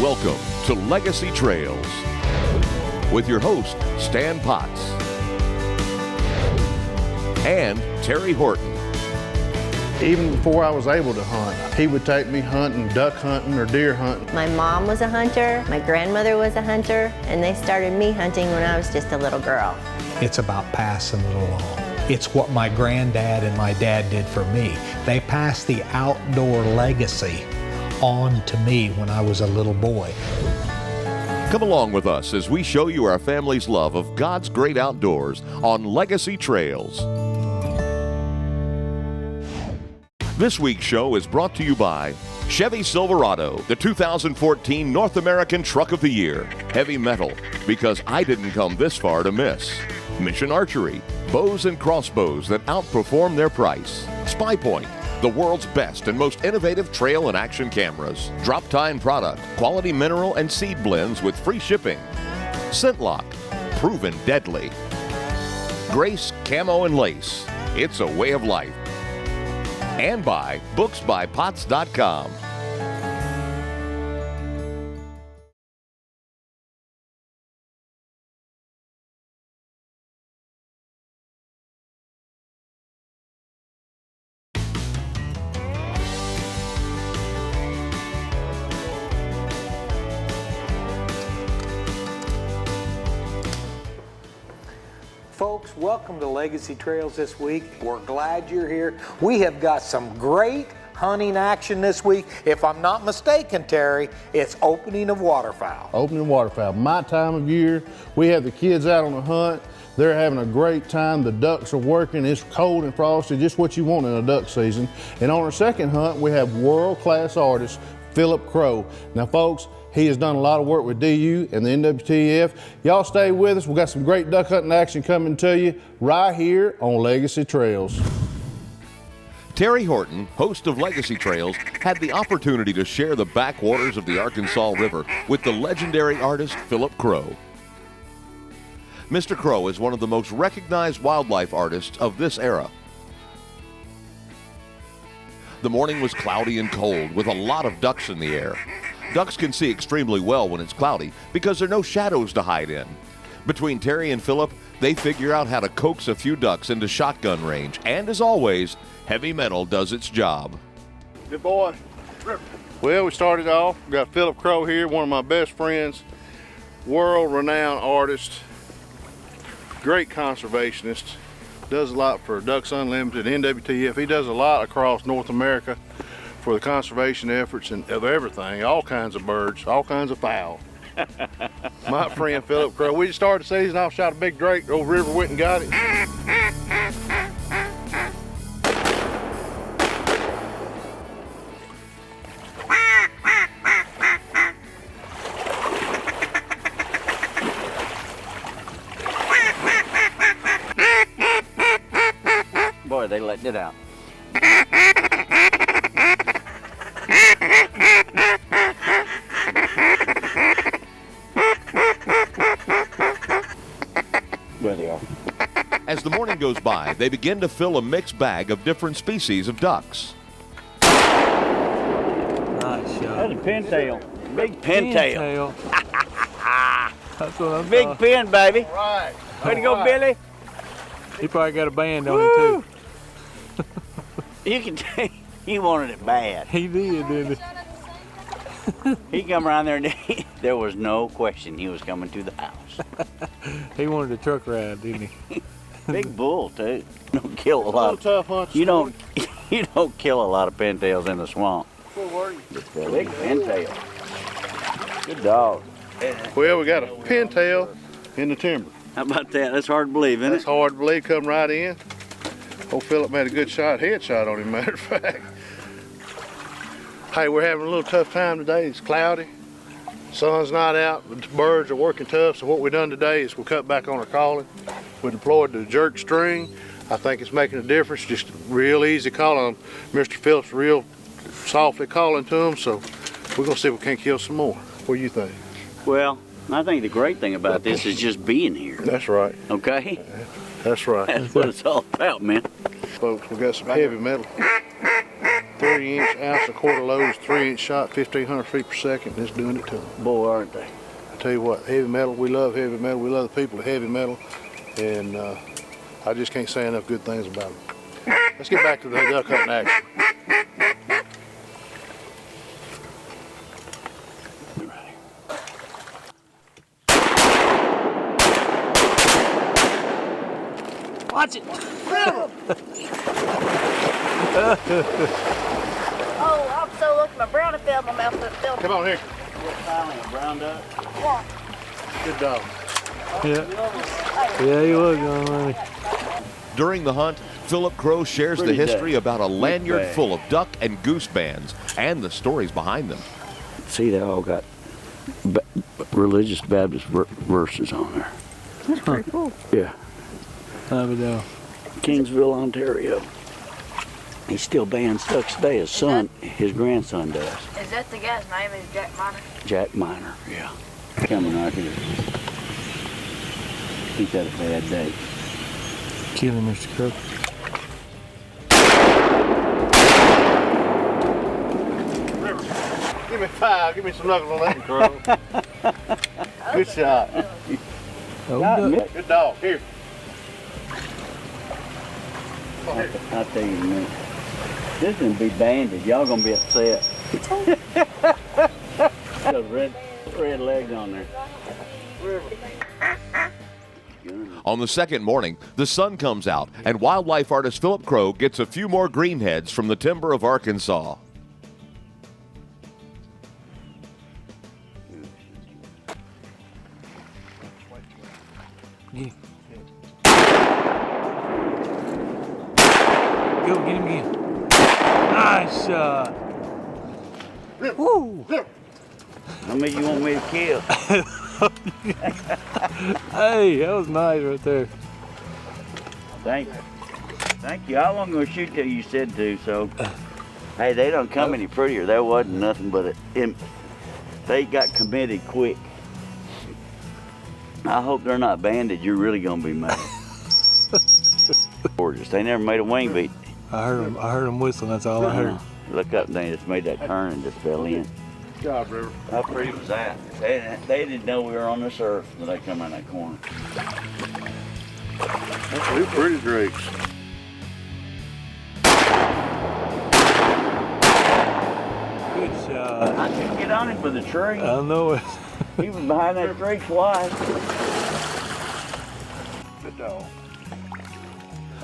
Welcome to Legacy Trails with your host, Stan Potts and Terry Horton. Even before I was able to hunt, he would take me hunting, duck hunting or deer hunting. My mom was a hunter, my grandmother was a hunter, and they started me hunting when I was just a little girl. It's about passing it along. It's what my granddad and my dad did for me. They passed the outdoor legacy on to me when I was a little boy. Come along with us as we show you our family's love of God's great outdoors on Legacy Trails. This week's show is brought to you by Chevy Silverado, the 2014 North American Truck of the Year. Heavy metal, because I didn't come this far to miss. Mission Archery, bows and crossbows that outperform their price. Spy Point, the world's best and most innovative trail and action cameras. Drop Tine product, quality mineral and seed blends with free shipping. Scentlock, proven deadly. Grace Camo and Lace, it's a way of life. And by booksbypots.com. Folks, welcome to Legacy Trails this week. We're glad you're here. We have got some great hunting action this week. If I'm not mistaken, Terry, it's opening of waterfowl. Opening waterfowl, my time of year. We have the kids out on the hunt. They're having a great time. The ducks are working. It's cold and frosty, just what you want in a duck season. And on our second hunt, we have world-class artist, Philip Crow. Now, folks, he has done a lot of work with DU and the NWTF. Y'all stay with us. We've got some great duck hunting action coming to you right here on Legacy Trails. Terry Horton, host of Legacy Trails, had the opportunity to share the backwaters of the Arkansas River with the legendary artist Philip Crow. Mr. Crow is one of the most recognized wildlife artists of this era. The morning was cloudy and cold with a lot of ducks in the air. Ducks can see extremely well when it's cloudy because there are no shadows to hide in. Between Terry and Philip, they figure out how to coax a few ducks into shotgun range. And as always, heavy metal does its job. Good boy. Well, we started off. We got Philip Crow here, one of my best friends, world-renowned artist, great conservationist, does a lot for Ducks Unlimited, NWTF. He does a lot across North America for the conservation efforts and of everything, all kinds of birds, all kinds of fowl. My friend Philip Crow, we just started the season off, shot a big drake, over river, went and got it. Boy, they letting it out. There they are. As the morning goes by, they begin to fill a mixed bag of different species of ducks. Nice shot. That's a pintail. Big pintail. That's what I Big thought. pin, baby. Right. Way to go, Billy. He probably got a band on him too. You can tell he wanted it bad. He did, didn't he? He come around there and there was no question he was coming to the house. He wanted a truck ride, didn't he? Big bull too. Don't kill a lot. Tough hunt. You don't kill a lot of pintails in the swamp. Where were you? Big pintail. Good dog. Well, we got a pintail in the timber. How about that? That's hard to believe, isn't That's it? hard to believe, come right in. Old Philip made a good shot, headshot on him, matter of fact. Hey, we're having a little tough time today. It's cloudy, sun's not out, but the birds are working tough. So what we've done today is we cut back on our calling. We deployed the jerk string. I think it's making a difference. Just real easy calling. Mr. Phillips real softly calling to them. So we're gonna see if we can't kill some more. What do you think? Well, I think the great thing about this is just being here. That's right. Okay? That's right. That's what it's all about, man. Folks, we got some heavy metal. 3-inch ounce and quarter loads, 3-inch shot, 1,500 feet per second. It's doing it to them. Boy, aren't they? I tell you what, heavy metal, we love heavy metal. We love the people of heavy metal. And I just can't say enough good things about them. Let's get back to the duck hunting action. Watch it. Oh, I'm so lucky my brownie fell in my mouth. Come on here. Finally, a brown duck. Good dog. Yeah. Yeah, he was going money. During the hunt, Philip Crow shares the Pretty history day. about a lanyard bag. full of duck and goose bands and the stories behind them. See, they all got religious Baptist verses on there. That's pretty cool. Yeah. Avidel. Kingsville, Ontario. He still bands ducks today. His son, his grandson does. Is that the guy's name? Is Jack Miner? Jack Miner, yeah. Coming out here. He's had a bad day. Kill him, Mr. Crow. River, give me 5. Give me some knuckles on that one, Crow. Good shot. Oh, Got duck. me. Good dog. Here. I'll tell you in a minute. This is gonna be banded. Y'all gonna be upset. Those red legs on there. On the second morning, the sun comes out, and wildlife artist Philip Crow gets a few more greenheads from the timber of Arkansas. Get him. Go, get him again. Nice shot. Woo. How many you want me to kill? Hey, that was nice right there. Thank you. Thank you. I wasn't gonna shoot till you said to, so. Hey, they don't come any prettier. There wasn't nothing but they got committed quick. I hope they're not banded. You're really gonna be mad. Gorgeous. They never made a wing beat. I heard him whistling, that's all I heard. Look up and they just made that turn and just fell in. Good job, River. How pretty was that? They didn't know we were on this earth when they come around that corner. That's two pretty drakes. Good shot. I couldn't get on him with the tree. I know it. He was behind that tree twice. Good dog.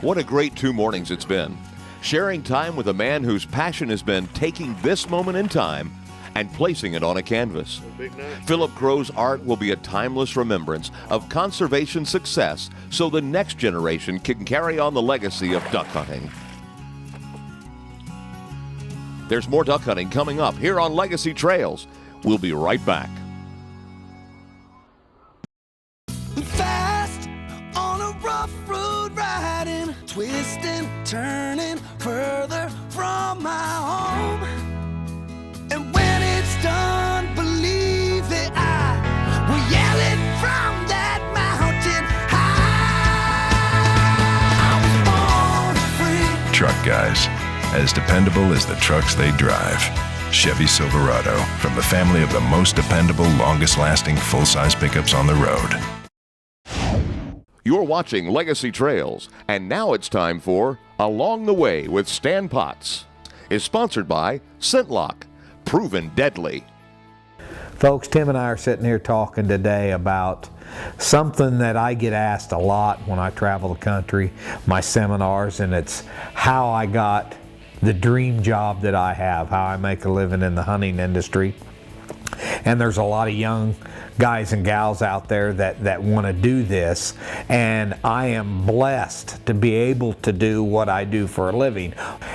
What a great 2 mornings it's been. Sharing time with a man whose passion has been taking this moment in time and placing it on a canvas. Big night. Philip Crow's art will be a timeless remembrance of conservation success so the next generation can carry on the legacy of duck hunting. There's more duck hunting coming up here on Legacy Trails. We'll be right back. Fast on a rough road riding, twisting, turning further from my home. And when it's done, believe that I will yell it from that mountain high. I was born free. Truck guys, as dependable as the trucks they drive. Chevy Silverado, from the family of the most dependable, longest-lasting full-size pickups on the road. You're watching Legacy Trails, and now it's time for Along the Way with Stan Potts. Is sponsored by ScentLock, proven deadly. Folks, Tim and I are sitting here talking today about something that I get asked a lot when I travel the country, my seminars, and it's how I got the dream job that I have, how I make a living in the hunting industry. And there's a lot of young guys and gals out there that want to do this, and I am blessed to be able to do what I do for a living.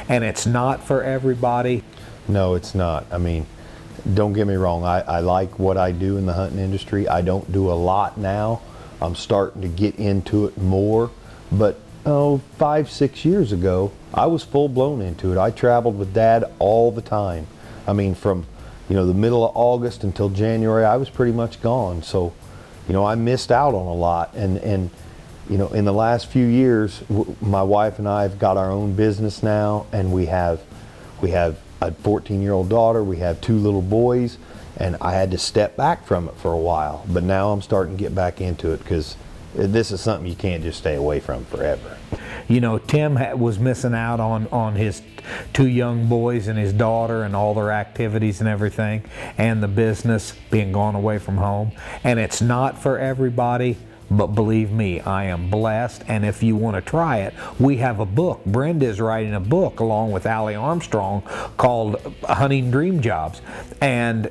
And it's not for everybody. No, it's not. I mean, don't get me wrong, I like what I do in the hunting industry. I don't do a lot now. I'm starting to get into it more, but 5-6 years ago, I was full-blown into it. I traveled with Dad all the time. I mean, from the middle of August until January, I was pretty much gone. So, I missed out on a lot. And in the last few years, my wife and I have got our own business now, and we have We have a 14-year-old daughter, we have 2 little boys, and I had to step back from it for a while. But now I'm starting to get back into it because this is something you can't just stay away from forever. You know, Tim was missing out on his 2 young boys and his daughter and all their activities and everything, and the business being gone away from home. And it's not for everybody, but believe me, I am blessed. And if you want to try it, we have a book. Brenda's writing a book along with Allie Armstrong called Hunting Dream Jobs. And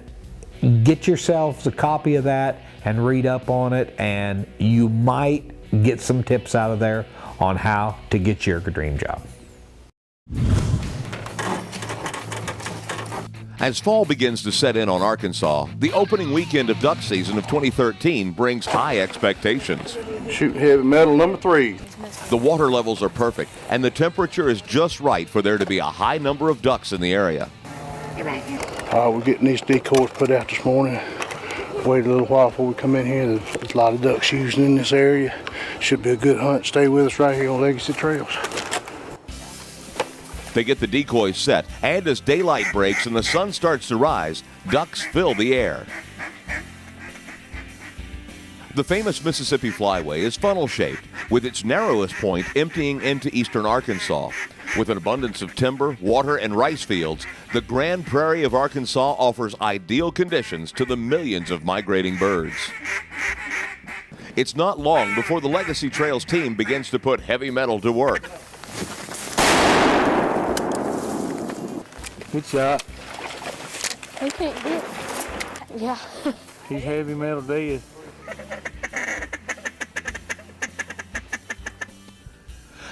get yourselves a copy of that and read up on it, and you might get some tips out of there on how to get your dream job. As fall begins to set in on Arkansas, the opening weekend of duck season of 2013 brings high expectations. Shooting heavy metal number 3. The water levels are perfect, and the temperature is just right for there to be a high number of ducks in the area. We're getting these decoys put out this morning. Wait a little while before we come in here. There's a lot of ducks using in this area. Should be a good hunt. Stay with us right here on Legacy Trails. They get the decoys set, and as daylight breaks and the sun starts to rise, ducks fill the air. The famous Mississippi Flyway is funnel-shaped, with its narrowest point emptying into eastern Arkansas. With an abundance of timber, water, and rice fields, the Grand Prairie of Arkansas offers ideal conditions to the millions of migrating birds. It's not long before the Legacy Trails team begins to put heavy metal to work. Good shot. He can't hit. Yeah. He's heavy metal dead.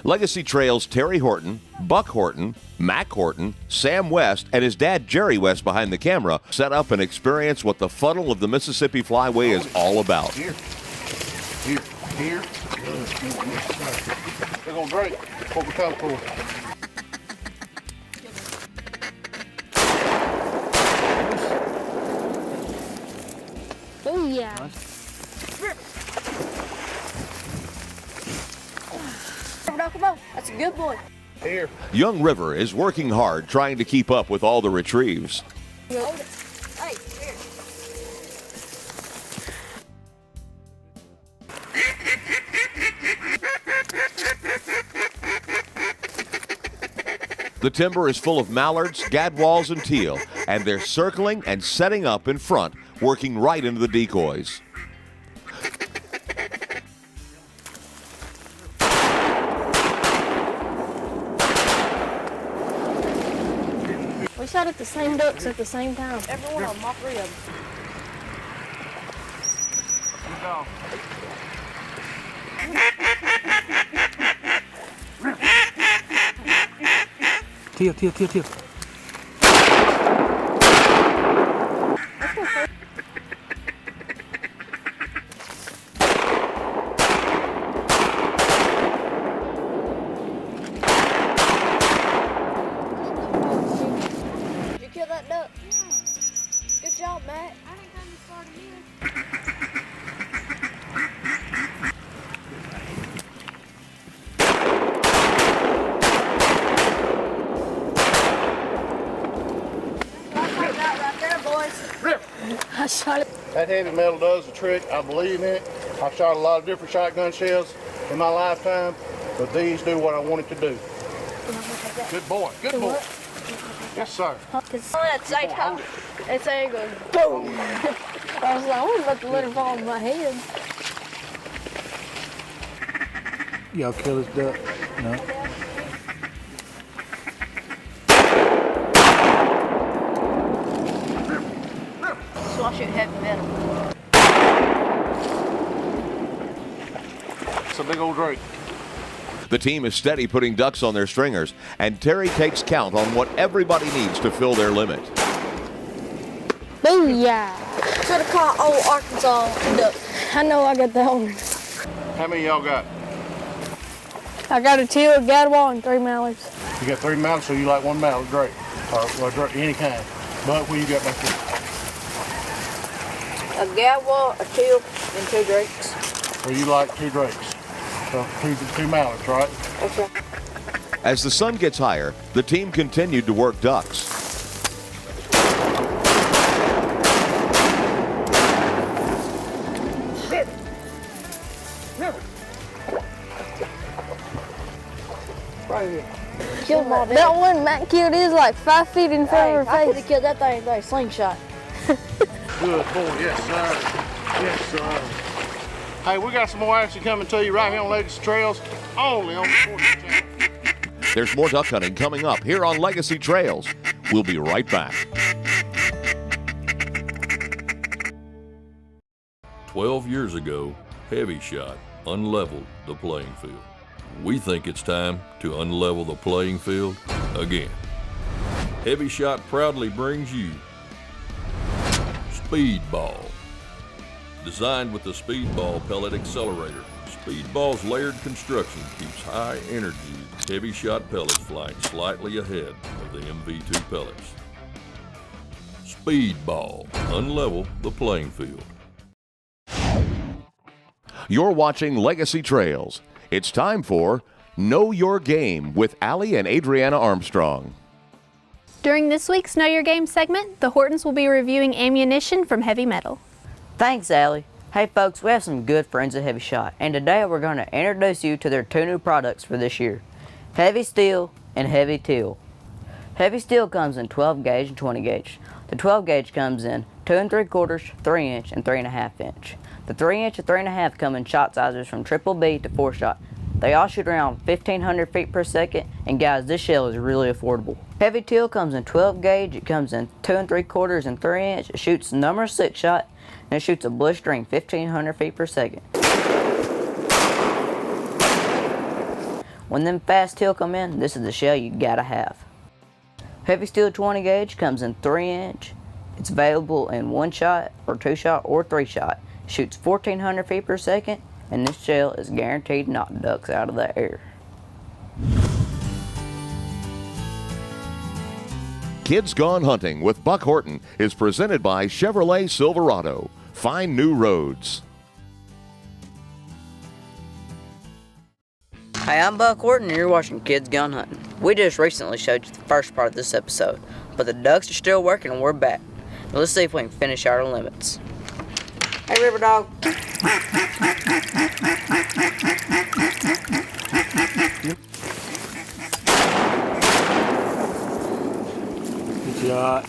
Legacy Trails' Terry Horton, Buck Horton, Mac Horton, Sam West, and his dad Jerry West behind the camera set up and experience what the funnel of the Mississippi Flyway is all about. Here. They're gonna drink what we come for. Oh yeah. Come on, that's a good boy. Here. Young River is working hard trying to keep up with all the retrieves. Hold it. Hey, here. The timber is full of mallards, gadwalls, and teal, and they're circling and setting up in front, working right into the decoys. We shot at the same ducks at the same time. Every one of them, all 3 of them. Teal. Did you kill that duck? Yeah. Good job, Matt. I didn't come this far to you. I shot it. That heavy metal does the trick. I believe in it. I've shot a lot of different shotgun shells in my lifetime, but these do what I want it to do. Good boy. Good boy. Yes, sir. Because on that same time, that thing goes boom. I was like, I'm about to let it fall on my head. Y'all kill his duck? No. So I'll shoot heavy metal. It's a big old drake. The team is steady putting ducks on their stringers, and Terry takes count on what everybody needs to fill their limit. Booyah! Should have caught old Arkansas duck. I know I got that one. How many y'all got? I got a teal, a gadwall, and 3 mallards. You got 3 mallards, so you like 1 mallard drake. Or drake, any kind. But what you got back there? A gadwall, a teal, and 2 drakes. So you like 2 drakes. So two mallards, right? That's right. As the sun gets higher, the team continued to work ducks. Killed that one Matt killed is like 5 feet in front of her face. I could have killed that thing with a slingshot. Good boy, yes sir. Yes sir. Hey, we got some more action coming to you right here on Legacy Trails, only on the Sports Channel. There's more duck hunting coming up here on Legacy Trails. We'll be right back. 12 years ago, Heavy Shot unleveled the playing field. We think it's time to unlevel the playing field again. Heavy Shot proudly brings you Speedball. Designed with the Speedball pellet accelerator, Speedball's layered construction keeps high energy Heavy Shot pellets flying slightly ahead of the MV2 pellets. Speedball, unlevel the playing field. You're watching Legacy Trails. It's time for Know Your Game with Allie and Adriana Armstrong. During this week's Know Your Game segment, the Hortons will be reviewing ammunition from Heavy Metal. Thanks, Allie. Hey folks, we have some good friends at Heavy Shot, and today we're going to introduce you to their 2 new products for this year, Heavy Steel and Heavy Teal. Heavy Steel comes in 12 gauge and 20 gauge. The 12 gauge comes in 2 3/4, 3 inch, and 3.5 inch. The 3 inch and 3.5 come in shot sizes from triple B to 4-shot. They all shoot around 1,500 feet per second, and guys, this shell is really affordable. Heavy Teal comes in 12 gauge, it comes in 2 3/4 and 3 inch, it shoots number 6-shot, and it shoots a blistering 1,500 feet per second. When them fast teal come in, this is the shell you gotta have. Heavy Steel 20 gauge comes in 3 inch, it's available in 1-shot or 2-shot or 3-shot. Shoots 1,400 feet per second, and this shell is guaranteed to knock ducks out of the air. Kids Gone Hunting with Buck Horton is presented by Chevrolet Silverado. Find new roads. Hi, I'm Buck Horton, and you're watching Kids Gone Hunting. We just recently showed you the first part of this episode, but the ducks are still working and we're back. Now let's see if we can finish our limits. Hey, River Dog. Good shot.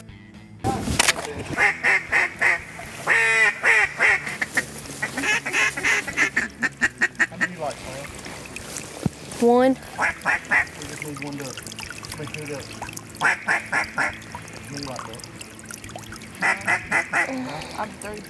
How many you like, man? 1. We just need 1 duck. Make 2 ducks. How many you like, that? I'm 3.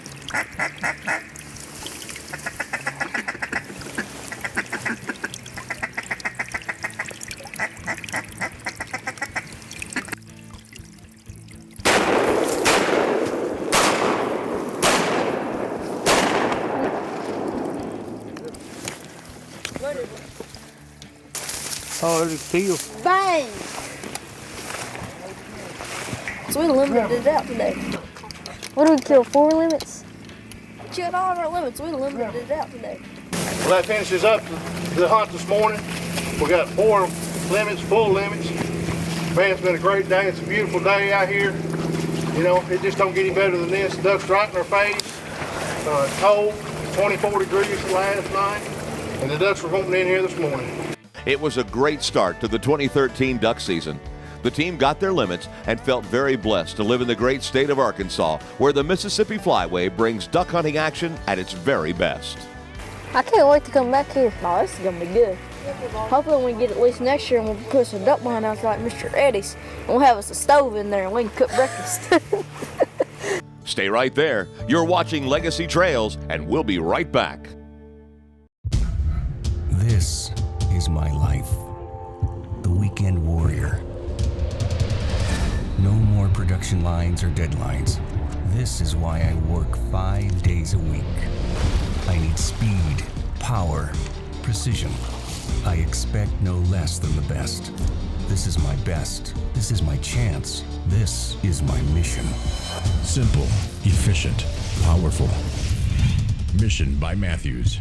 Oh, there's a teal. Bang! So we limited it out today. What did we kill? 4 limits? We killed all of our limits. We limited it out today. Well, that finishes up the hunt this morning. We got 4 limits, full limits. Man, it's been a great day. It's a beautiful day out here. You know, it just don't get any better than this. Ducks right in our face. Cold, 24 degrees last night, and the ducks were hunting in here this morning. It was a great start to the 2013 duck season. The team got their limits and felt very blessed to live in the great state of Arkansas, where the Mississippi Flyway brings duck hunting action at its very best. I can't wait to come back here. No, this is going to be good. Hopefully we get at least next year and we'll put some duck blind out like Mr. Eddie's. And we'll have us a stove in there and we can cook breakfast. Stay right there. You're watching Legacy Trails, and we'll be right back. This is my life. The weekend warrior. No more production lines or deadlines. This is why I work 5 days a week. I need speed, power, precision. I expect no less than the best. This is my best. This is my chance. This is my mission. Simple, efficient, powerful. Mission by Matthews.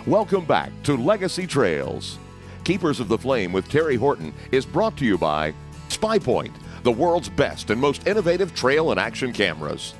Welcome back to Legacy Trails. Keepers of the Flame with Terry Horton is brought to you by Spy Point, the world's best and most innovative trail and action cameras.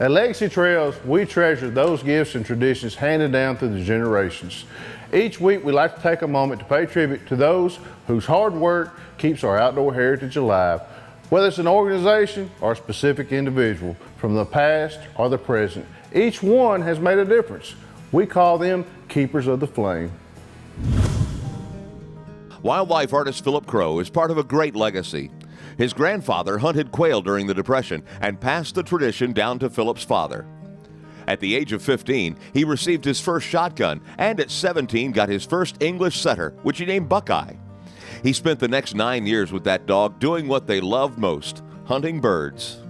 At Legacy Trails, we treasure those gifts and traditions handed down through the generations. Each week, we like to take a moment to pay tribute to those whose hard work keeps our outdoor heritage alive. Whether it's an organization or a specific individual, from the past or the present, each one has made a difference. We call them Keepers of the Flame. Wildlife artist Philip Crow is part of a great legacy. His grandfather hunted quail during the Depression and passed the tradition down to Philip's father. At the age of 15, he received his first shotgun, and at 17 got his first English setter, which he named Buckeye. He spent the next 9 years with that dog doing what they loved most, hunting birds.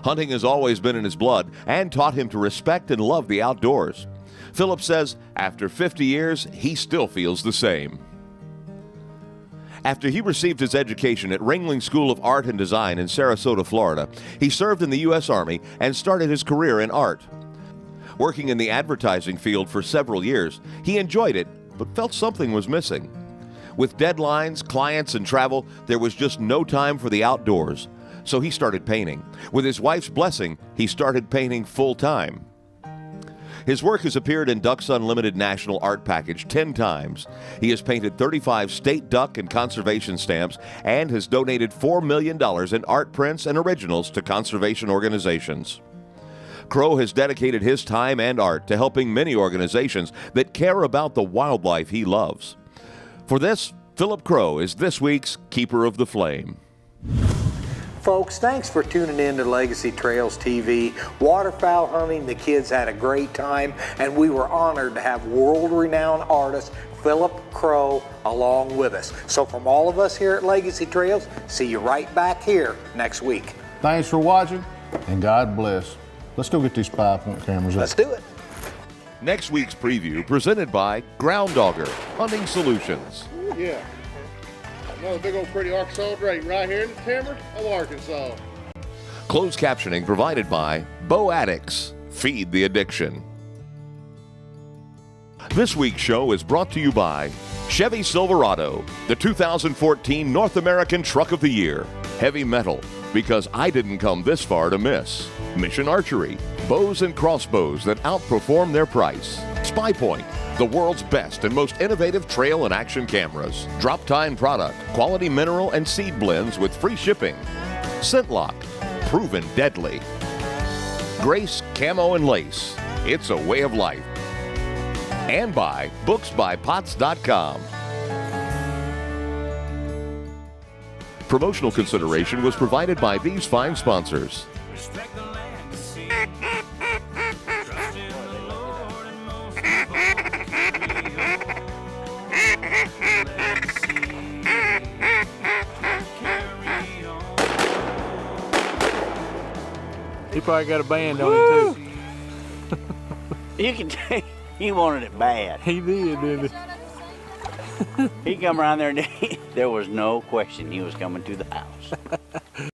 Hunting has always been in his blood and taught him to respect and love the outdoors. Philip says after 50 years, he still feels the same. After he received his education at Ringling School of Art and Design in Sarasota, Florida, he served in the U.S. Army and started his career in art. Working in the advertising field for several years, he enjoyed it, but felt something was missing. With deadlines, clients, and travel, there was just no time for the outdoors, so he started painting. With his wife's blessing, he started painting full-time. His work has appeared in Ducks Unlimited National Art Package 10 times. He has painted 35 state duck and conservation stamps and has donated $4 million in art prints and originals to conservation organizations. Crow has dedicated his time and art to helping many organizations that care about the wildlife he loves. For this, Philip Crow is this week's Keeper of the Flame. Folks, thanks for tuning in to Legacy Trails TV. Waterfowl hunting, the kids had a great time, and we were honored to have world-renowned artist Philip Crow along with us. So from all of us here at Legacy Trails, see you right back here next week. Thanks for watching, and God bless. Let's go get these Spy Point cameras. Let's do it. Next week's preview presented by Ground Dogger Hunting Solutions. Yeah. Another big old pretty Arkansas dragon right here in the timber of Arkansas. Closed captioning provided by Bow Addicts. Feed the addiction. This week's show is brought to you by Chevy Silverado, the 2014 North American Truck of the Year. Heavy Metal, because I didn't come this far to miss. Mission Archery, bows and crossbows that outperform their price. Spy Point, the world's best and most innovative trail and action cameras. Drop Time Product, quality mineral and seed blends with free shipping. ScentLock, proven deadly. Grace Camo and Lace, it's a way of life. And by booksbypots.com. Promotional consideration was provided by these fine sponsors. He probably got a band on it too. You can tell he wanted it bad. He did, didn't he? He come around there and there was no question he was coming to the house.